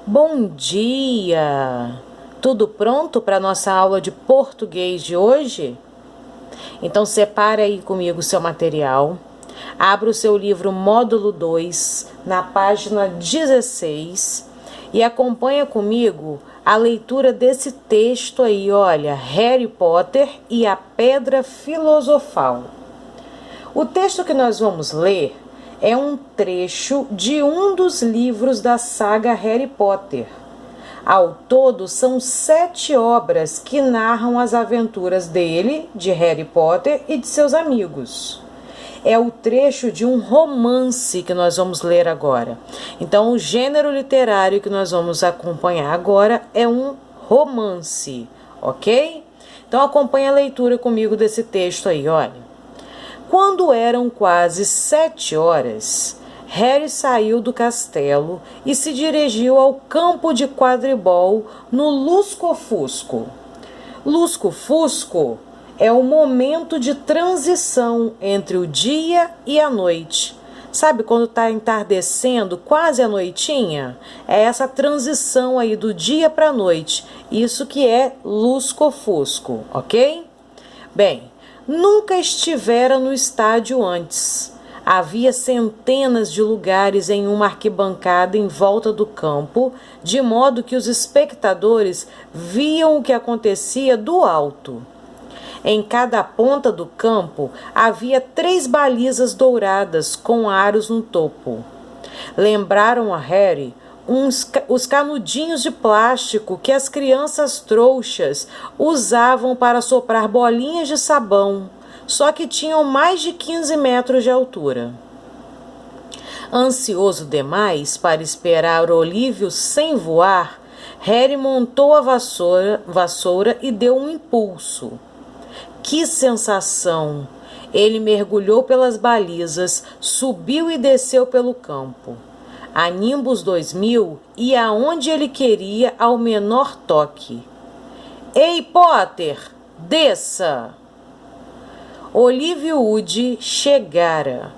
Bom dia! Tudo pronto para a nossa aula de português de hoje? Então separe aí comigo o seu material, abra o seu livro Módulo 2, na página 16 e acompanha comigo a leitura desse texto aí, olha, Harry Potter e a Pedra Filosofal. O texto que nós vamos ler é um trecho de um dos livros da saga Harry Potter. Ao todo, são 7 obras que narram as aventuras dele, de Harry Potter e de seus amigos. É o trecho de um romance que nós vamos ler agora. Então, o gênero literário que nós vamos acompanhar agora é um romance, ok? Então, acompanhe a leitura comigo desse texto aí, olha. Quando eram quase 7 horas, Harry saiu do castelo e se dirigiu ao campo de quadribol no Lusco-Fusco. Lusco-Fusco é o momento de transição entre o dia e a noite. Sabe quando está entardecendo, quase a noitinha? É essa transição aí do dia para a noite. Isso que é Lusco-Fusco, ok? Bem, nunca estivera no estádio antes. Havia centenas de lugares em uma arquibancada em volta do campo, de modo que os espectadores viam o que acontecia do alto. Em cada ponta do campo havia 3 balizas douradas com aros no topo. Lembraram a Harry os canudinhos de plástico que as crianças trouxas usavam para soprar bolinhas de sabão, só que tinham mais de 15 metros de altura. Ansioso demais para esperar Olívio sem voar, Harry montou a vassoura e deu um impulso. Que sensação! Ele mergulhou pelas balizas, subiu e desceu pelo campo. A Nimbus 2000 ia aonde ele queria ao menor toque. Ei, Potter, desça! Olívio Wood chegara.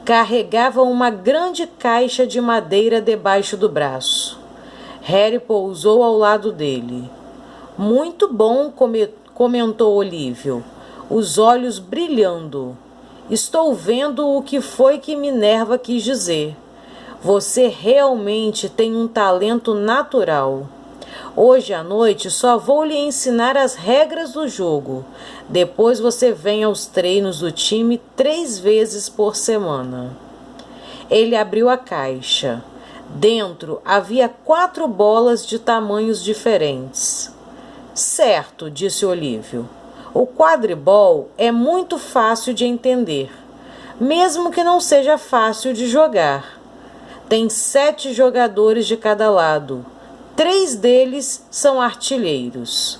Carregava uma grande caixa de madeira debaixo do braço. Harry pousou ao lado dele. Muito bom, comentou Olívio, os olhos brilhando. Estou vendo o que foi que Minerva quis dizer. Você realmente tem um talento natural. Hoje à noite só vou lhe ensinar as regras do jogo. Depois você vem aos treinos do time 3 vezes por semana. Ele abriu a caixa. Dentro havia 4 bolas de tamanhos diferentes. Certo, disse Olívio. O quadribol é muito fácil de entender, mesmo que não seja fácil de jogar. Tem 7 jogadores de cada lado. 3 deles são artilheiros.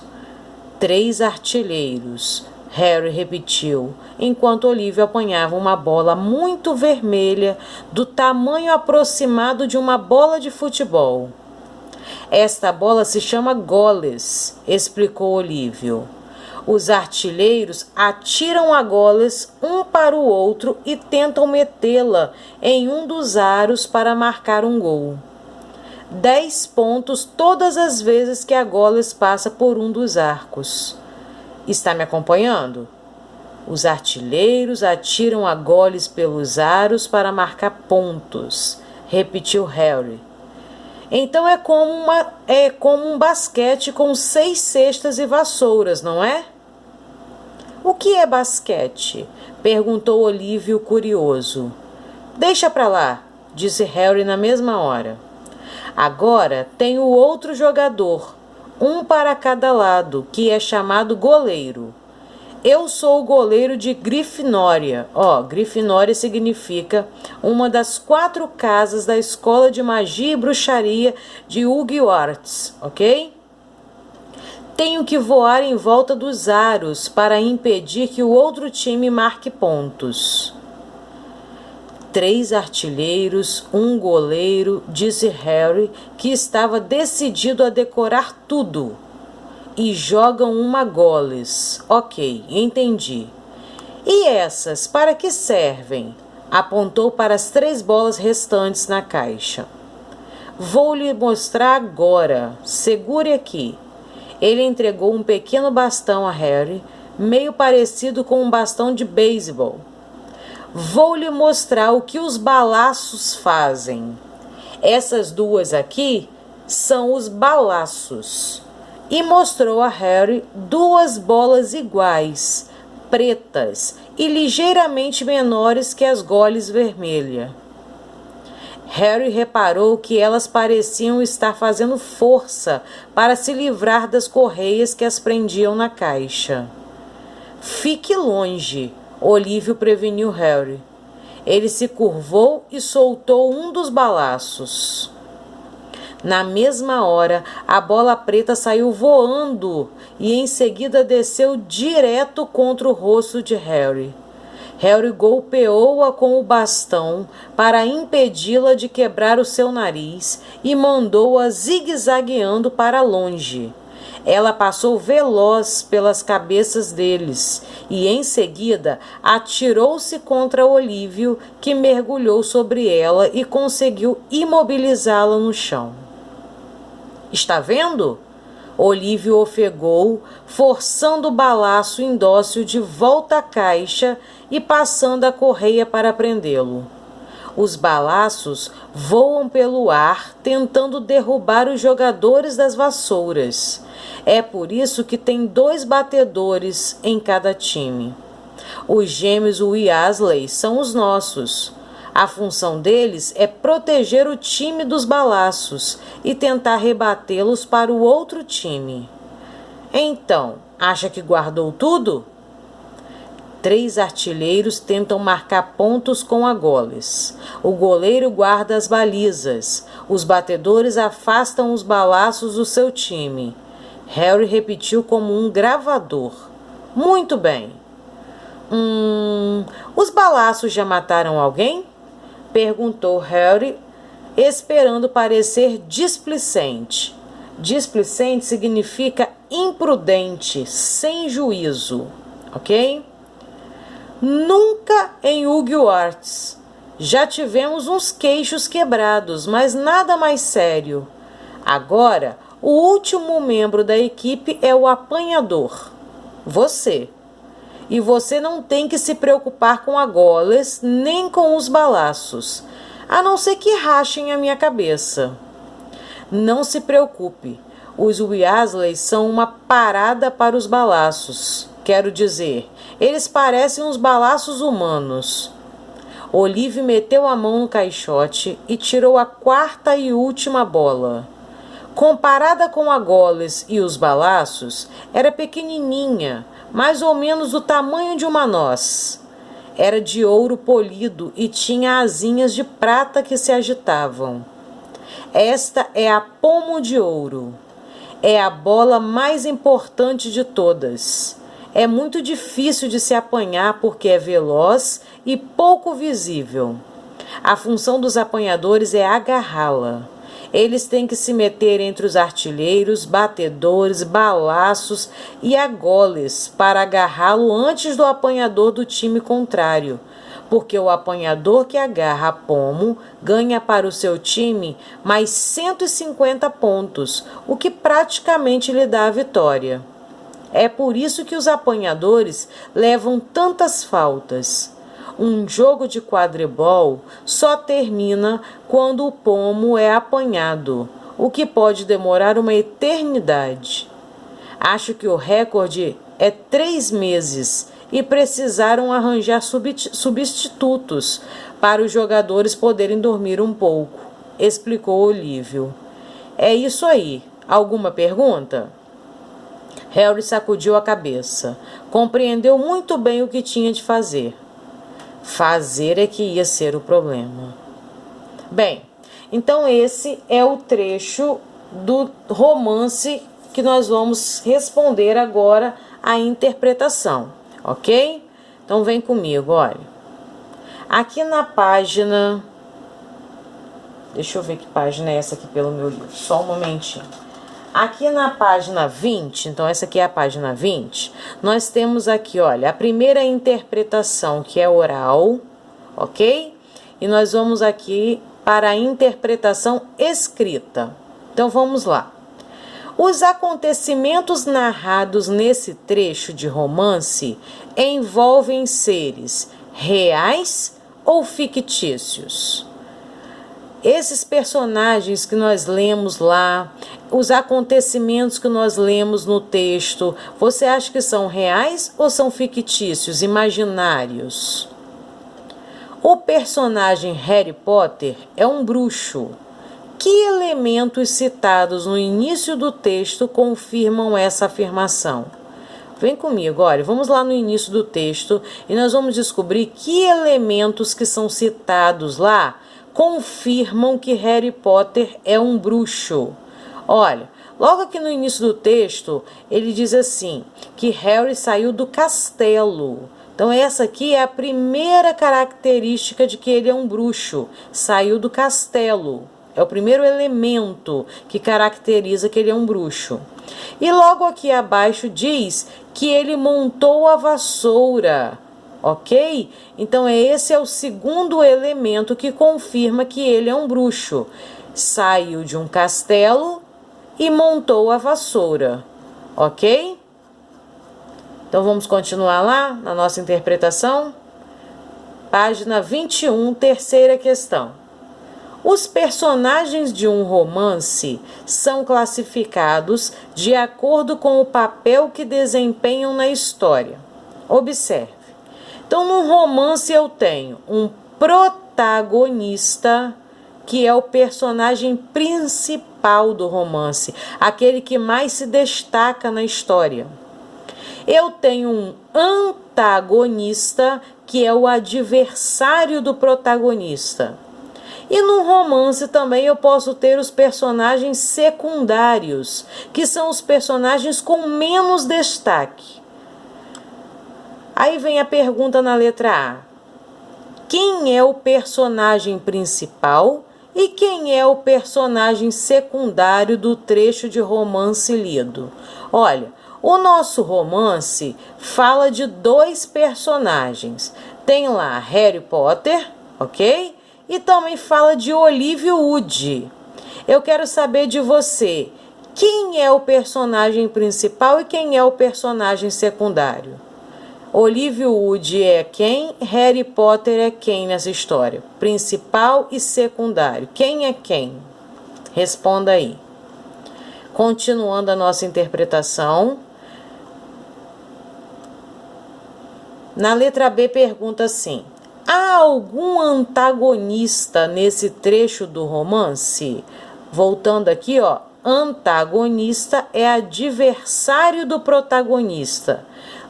3 artilheiros, Harry repetiu, enquanto Olívio apanhava uma bola muito vermelha, do tamanho aproximado de uma bola de futebol. Esta bola se chama goles, explicou Olívio. Os artilheiros atiram a goles um para o outro e tentam metê-la em um dos aros para marcar um gol. 10 pontos todas as vezes que a goles passa por um dos arcos. Está me acompanhando? Os artilheiros atiram a goles pelos aros para marcar pontos, repetiu Harry. Então é como um basquete com 6 cestas e vassouras, não é? O que é basquete? Perguntou Olívio curioso. Deixa pra lá, disse Harry na mesma hora. Agora tem o outro jogador, um para cada lado, que é chamado goleiro. Eu sou o goleiro de Grifinória. Grifinória significa uma das 4 casas da Escola de Magia e Bruxaria de Hogwarts, ok? Tenho que voar em volta dos aros para impedir que o outro time marque pontos. 3 artilheiros, um goleiro, disse Harry, que estava decidido a decorar tudo. E jogam uma goles. Ok, entendi. E essas, para que servem? Apontou para as 3 bolas restantes na caixa. Vou lhe mostrar agora. Segure aqui. Ele entregou um pequeno bastão a Harry, meio parecido com um bastão de beisebol. Vou lhe mostrar o que os balaços fazem. Essas duas aqui são os balaços. E mostrou a Harry duas bolas iguais, pretas e ligeiramente menores que as goles vermelhas. Harry reparou que elas pareciam estar fazendo força para se livrar das correias que as prendiam na caixa. Fique longe, Olívio preveniu Harry. Ele se curvou e soltou um dos balaços. Na mesma hora, a bola preta saiu voando e em seguida desceu direto contra o rosto de Harry. Harry golpeou-a com o bastão para impedi-la de quebrar o seu nariz e mandou-a zigue-zagueando para longe. Ela passou veloz pelas cabeças deles e, em seguida, atirou-se contra Olívio, que mergulhou sobre ela e conseguiu imobilizá-la no chão. Está vendo? Olívio ofegou, forçando o balaço indócil de volta à caixa e passando a correia para prendê-lo. Os balaços voam pelo ar, tentando derrubar os jogadores das vassouras. É por isso que tem 2 batedores em cada time. Os gêmeos Weasley são os nossos. A função deles é proteger o time dos balaços e tentar rebatê-los para o outro time. Então, acha que guardou tudo? 3 artilheiros tentam marcar pontos com a goles. O goleiro guarda as balizas. Os batedores afastam os balaços do seu time. Harry repetiu como um gravador. Muito bem. Os balaços já mataram alguém? Perguntou Harry, esperando parecer displicente. Displicente significa imprudente, sem juízo, ok? Nunca em Hogwarts. Já tivemos uns queixos quebrados, mas nada mais sério. Agora, o último membro da equipe é o apanhador. Você. E você não tem que se preocupar com a goles nem com os balaços, a não ser que rachem a minha cabeça. Não se preocupe, os Weasley são uma parada para os balaços. Quero dizer, eles parecem uns balaços humanos. Olívio meteu a mão no caixote e tirou a 4ª e última bola. Comparada com a goles e os balaços, era pequenininha, mais ou menos do tamanho de uma noz. Era de ouro polido e tinha asinhas de prata que se agitavam. Esta é a pomo de ouro. É a bola mais importante de todas. É muito difícil de se apanhar porque é veloz e pouco visível. A função dos apanhadores é agarrá-la. Eles têm que se meter entre os artilheiros, batedores, balaços e agoles para agarrá-lo antes do apanhador do time contrário, porque o apanhador que agarra a pomo ganha para o seu time mais 150 pontos, o que praticamente lhe dá a vitória. É por isso que os apanhadores levam tantas faltas. Um jogo de quadribol só termina quando o pomo é apanhado, o que pode demorar uma eternidade. Acho que o recorde é 3 meses e precisaram arranjar substitutos para os jogadores poderem dormir um pouco, explicou Olívio. É isso aí. Alguma pergunta? Harry sacudiu a cabeça. Compreendeu muito bem o que tinha de fazer. Fazer é que ia ser o problema. Bem, então esse é o trecho do romance que nós vamos responder agora a interpretação, ok? Então vem comigo, olha. Aqui na página... Deixa eu ver que página é essa aqui pelo meu livro, só um momentinho. Aqui na página 20, então essa aqui é a página 20, nós temos aqui, olha, a primeira interpretação, que é oral, ok? E nós vamos aqui para a interpretação escrita. Então vamos lá. Os acontecimentos narrados nesse trecho de romance envolvem seres reais ou fictícios? Esses personagens que nós lemos lá, os acontecimentos que nós lemos no texto, você acha que são reais ou são fictícios, imaginários? O personagem Harry Potter é um bruxo. Que elementos citados no início do texto confirmam essa afirmação? Vem comigo, olha, vamos lá no início do texto e nós vamos descobrir que elementos que são citados lá confirmam que Harry Potter é um bruxo. Olha, logo aqui no início do texto, ele diz assim, que Harry saiu do castelo. Então essa aqui é a primeira característica de que ele é um bruxo, saiu do castelo. É o primeiro elemento que caracteriza que ele é um bruxo. E logo aqui abaixo diz que ele montou a vassoura, ok? Então esse é o segundo elemento que confirma que ele é um bruxo. Saiu de um castelo e montou a vassoura, ok? Então vamos continuar lá na nossa interpretação? Página 21, terceira questão. Os personagens de um romance são classificados de acordo com o papel que desempenham na história. Observe. Então, num romance eu tenho um protagonista, que é o personagem principal do romance, aquele que mais se destaca na história. Eu tenho um antagonista, que é o adversário do protagonista. E no romance também eu posso ter os personagens secundários, que são os personagens com menos destaque. Aí vem a pergunta na letra A. Quem é o personagem principal e quem é o personagem secundário do trecho de romance lido? Olha, o nosso romance fala de dois personagens. Tem lá Harry Potter, ok? E também fala de Olivia Wood. Eu quero saber de você, quem é o personagem principal e quem é o personagem secundário? Olivia Wood é quem? Harry Potter é quem nessa história? Principal e secundário. Quem é quem? Responda aí. Continuando a nossa interpretação. Na letra B pergunta assim. Há algum antagonista nesse trecho do romance? Voltando aqui, ó, antagonista é adversário do protagonista.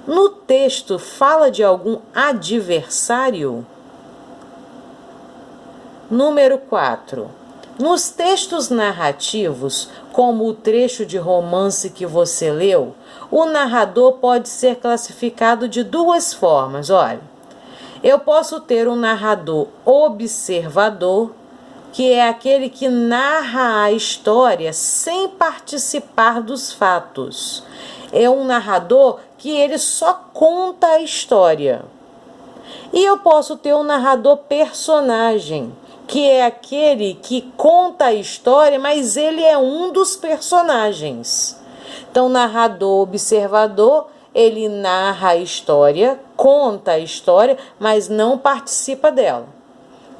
No texto fala de algum adversário? Número 4. Nos textos narrativos, como o trecho de romance que você leu, o narrador pode ser classificado de duas formas, olha. Eu posso ter um narrador observador, que é aquele que narra a história sem participar dos fatos. É um narrador que ele só conta a história. E eu posso ter um narrador personagem, que é aquele que conta a história, mas ele é um dos personagens. Então, narrador observador, ele narra a história, conta a história, mas não participa dela.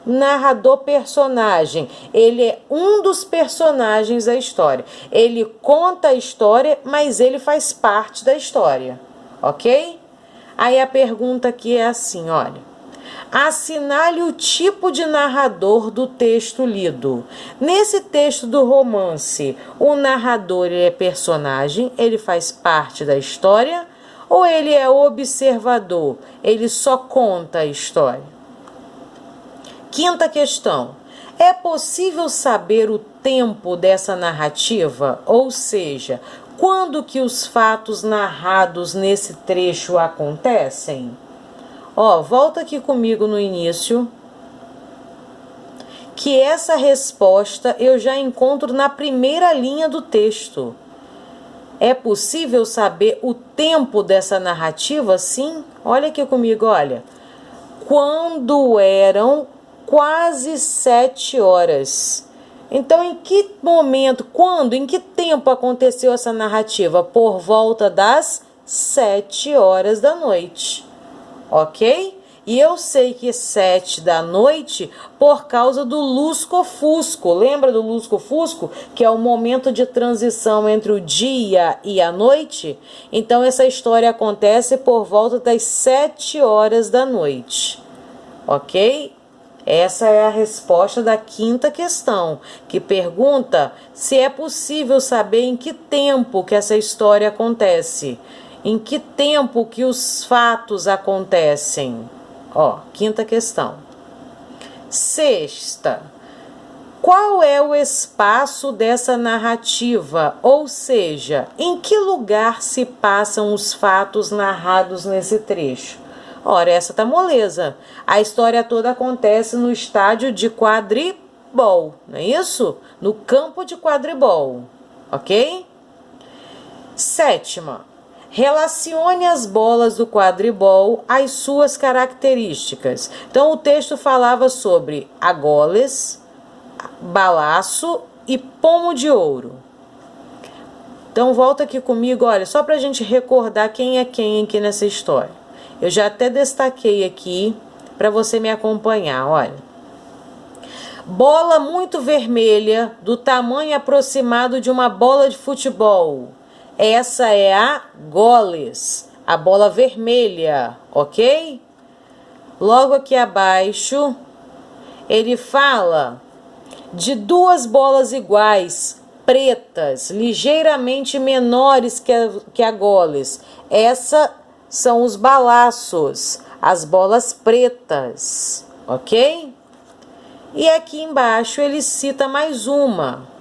Narrador personagem, ele é um dos personagens da história. Ele conta a história, mas ele faz parte da história, ok? Aí a pergunta aqui é assim, olha. Assinale o tipo de narrador do texto lido. Nesse texto do romance, o narrador ele é personagem, ele faz parte da história, ou ele é observador, ele só conta a história? Quinta questão. É possível saber o tempo dessa narrativa? Ou seja, quando que os fatos narrados nesse trecho acontecem? Ó, volta aqui comigo no início, que essa resposta eu já encontro na primeira linha do texto. É possível saber o tempo dessa narrativa? Sim. Olha aqui comigo, olha. Quando eram quase 7 horas. Então, em que momento, quando, em que tempo aconteceu essa narrativa? Por volta das 7 horas da noite, ok? E eu sei que 7 da noite por causa do lusco-fusco. Lembra do lusco-fusco? Que é o momento de transição entre o dia e a noite? Então, essa história acontece por volta das 7 horas da noite, ok? Essa é a resposta da quinta questão, que pergunta se é possível saber em que tempo que essa história acontece. Em que tempo que os fatos acontecem? Ó, quinta questão. Sexta. Qual é o espaço dessa narrativa? Ou seja, em que lugar se passam os fatos narrados nesse trecho? Ora, essa tá moleza. A história toda acontece no estádio de quadribol, não é isso? No campo de quadribol, ok? Sétima. Relacione as bolas do quadribol às suas características. Então, o texto falava sobre agoles, balaço e pomo de ouro. Então, volta aqui comigo, olha, só pra gente recordar quem é quem aqui nessa história. Eu já até destaquei aqui para você me acompanhar, olha. Bola muito vermelha, do tamanho aproximado de uma bola de futebol. Essa é a goles, a bola vermelha, ok? Logo aqui abaixo, ele fala de duas bolas iguais, pretas, ligeiramente menores que a goles. Essa são os balaços, as bolas pretas, ok? E aqui embaixo ele cita mais uma.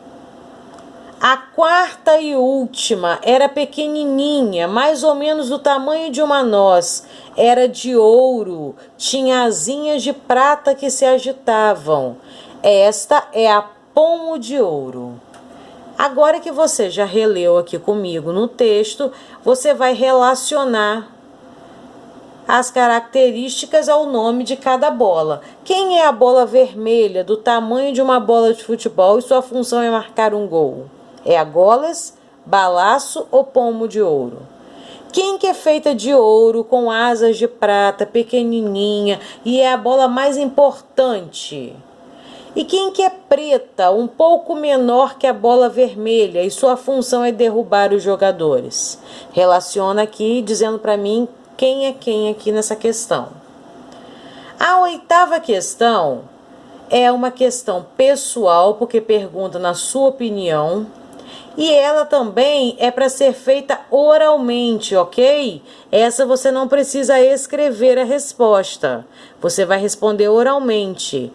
A quarta e última era pequenininha, mais ou menos do tamanho de uma noz. Era de ouro, tinha asinhas de prata que se agitavam. Esta é a pomo de ouro. Agora que você já releu aqui comigo no texto, você vai relacionar as características ao nome de cada bola. Quem é a bola vermelha, do tamanho de uma bola de futebol, e sua função é marcar um gol? É a goles, balaço ou pomo de ouro? Quem que é feita de ouro, com asas de prata, pequenininha, e é a bola mais importante? E quem que é preta, um pouco menor que a bola vermelha, e sua função é derrubar os jogadores? Relaciona aqui, dizendo para mim quem é quem aqui nessa questão. A oitava questão é uma questão pessoal, porque pergunta na sua opinião, e ela também é para ser feita oralmente, ok? Essa você não precisa escrever a resposta, você vai responder oralmente.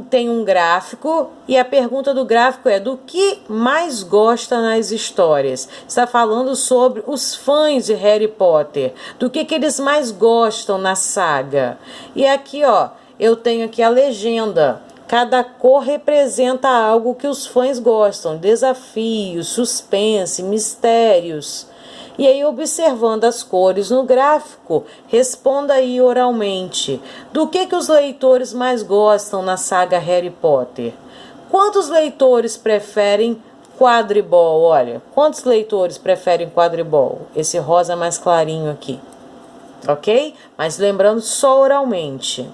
Tem um gráfico, e a pergunta do gráfico é: do que mais gosta nas histórias? Está falando sobre os fãs de Harry Potter, do que eles mais gostam na saga. E aqui, ó, eu tenho aqui a legenda. Cada cor representa algo que os fãs gostam: desafios, suspense, mistérios. E aí, observando as cores no gráfico, responda aí oralmente. Do que os leitores mais gostam na saga Harry Potter? Quantos leitores preferem quadribol? Olha, quantos leitores preferem quadribol? Esse rosa mais clarinho aqui, ok? Mas lembrando, só oralmente.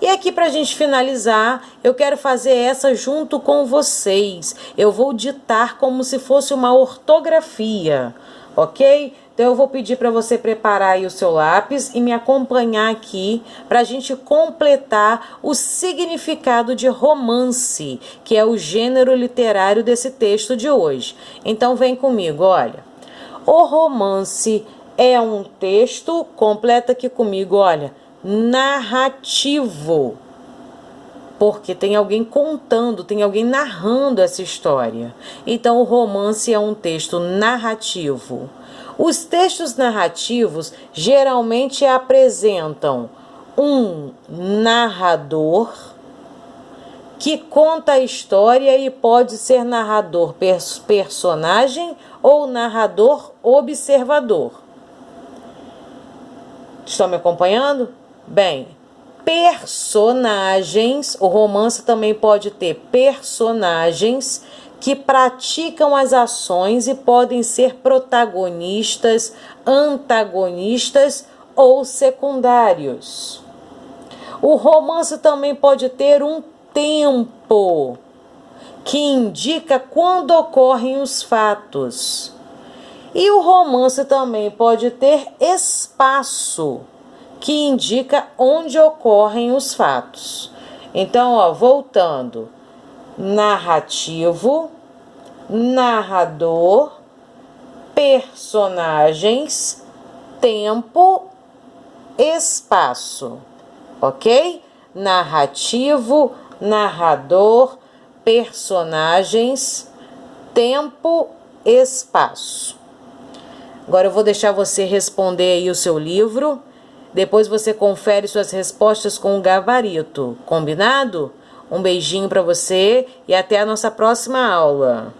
E aqui, para a gente finalizar, eu quero fazer essa junto com vocês. Eu vou ditar como se fosse uma ortografia, ok? Então, eu vou pedir para você preparar aí o seu lápis e me acompanhar aqui para a gente completar o significado de romance, que é o gênero literário desse texto de hoje. Então, vem comigo, olha. O romance é um texto, completa aqui comigo, olha, narrativo, porque tem alguém contando, tem alguém narrando essa história. Então, o romance é um texto narrativo. Os textos narrativos geralmente apresentam um narrador que conta a história, e pode ser narrador personagem ou narrador observador. Estão me acompanhando? Bem, personagens, o romance também pode ter personagens que praticam as ações e podem ser protagonistas, antagonistas ou secundários. O romance também pode ter um tempo, que indica quando ocorrem os fatos. E o romance também pode ter espaço, que indica onde ocorrem os fatos. Então, voltando: narrativo, narrador, personagens, tempo, espaço. Ok? Narrativo, narrador, personagens, tempo, espaço. Agora eu vou deixar você responder aí o seu livro. Depois você confere suas respostas com o gabarito. Combinado? Um beijinho para você e até a nossa próxima aula.